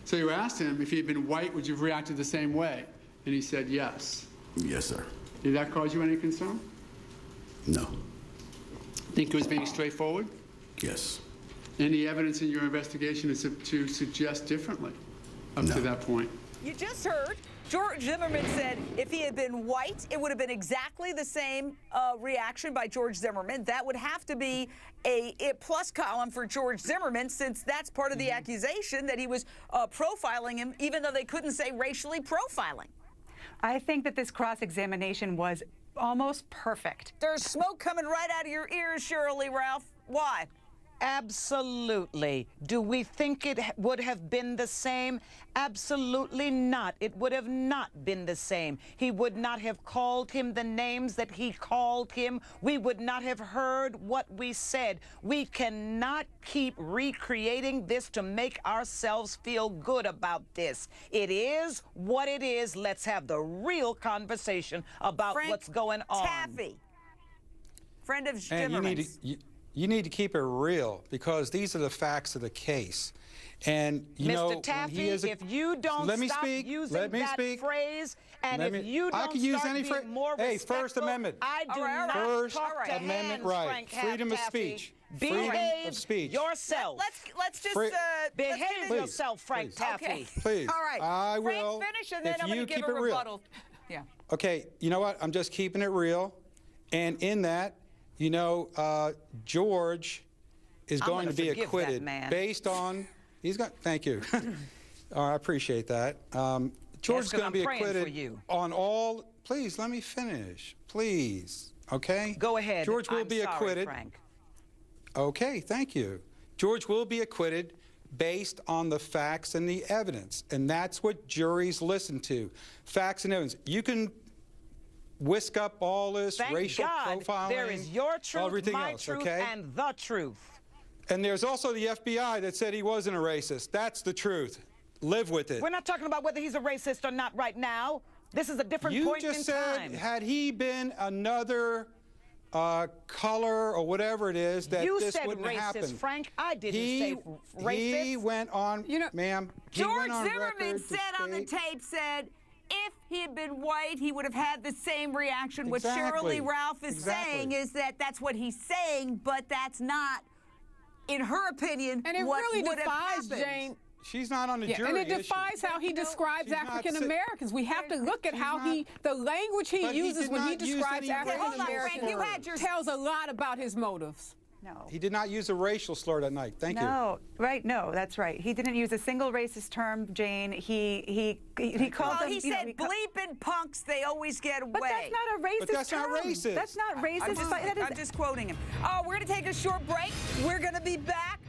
So you asked him if he had been white, would you have reacted the same way? And he said yes. Yes, sir. Did that cause you any concern? No. Think he was being straightforward? Yes. Any evidence in your investigation to suggest differently up to that point? You just heard George Zimmerman said if he had been white, it would have been exactly the same reaction by George Zimmerman. That would have to be a plus column for George Zimmerman, since that's part of the accusation that he was profiling him, even though they couldn't say racially profiling. I think that this cross-examination was almost perfect. There's smoke coming right out of your ears, Shirley Ralph. Why? Absolutely. Do we think it would have been the same? Absolutely not. It would have not been the same. He would not have called him the names that he called him. We would not have heard what we said. We cannot keep recreating this to make ourselves feel good about this. It is what it is. Let's have the real conversation about what's going on. Taaffe, friend of Zimmerman's. You need to keep it real, because these are the facts of the case. And you know, Mr. Taaffe, if you don't stop using that phrase, and if you don't start being more respectful, First Amendment. I do not First talk to Amendment hands, right. Frank Freedom of Taaffe. speech. Behave of speech. yourself. Let's just behave yourself, Frank Taaffe. Okay. Please. All right. I will. Frank, finish, and then I'm going to give keep a it real. rebuttal. Yeah. Okay, you know what? I'm just keeping it real. And in that, you know, George is going to be acquitted based on, thank you. I appreciate that. George's going to be acquitted on all, please, let me finish, please, okay? Go ahead. George will be acquitted. Frank. Okay, thank you. George will be acquitted based on the facts and the evidence, and that's what juries listen to, facts and evidence. You can whisk up all this racial profiling. There is your truth, everything my else, truth, okay? and the truth. And there's also the FBI that said he wasn't a racist. That's the truth. Live with it. We're not talking about whether he's a racist or not right now. This is a different point in time. You just said, had he been another color or whatever it is, that this wouldn't happen. You said racist, Frank. I didn't say racist. He went on, ma'am. George Zimmerman said on the tape, if he had been white, he would have had the same reaction. What Shirley Ralph is saying is that that's what he's saying, but that's not, in her opinion, and it what really would defies, have Jane. She's not on the jury. And it defies how he describes African Americans. We have to look at how the language he uses when he describes African Americans tells a lot about his motives. No. He did not use a racial slur that night. Thank you. No, right? No, that's right. He didn't use a single racist term, Jane. He called them. He said bleeping punks. They always get away. But that's not a racist But that's term. not racist. That's not racist. I'm just quoting him. We're going to take a short break. We're going to be back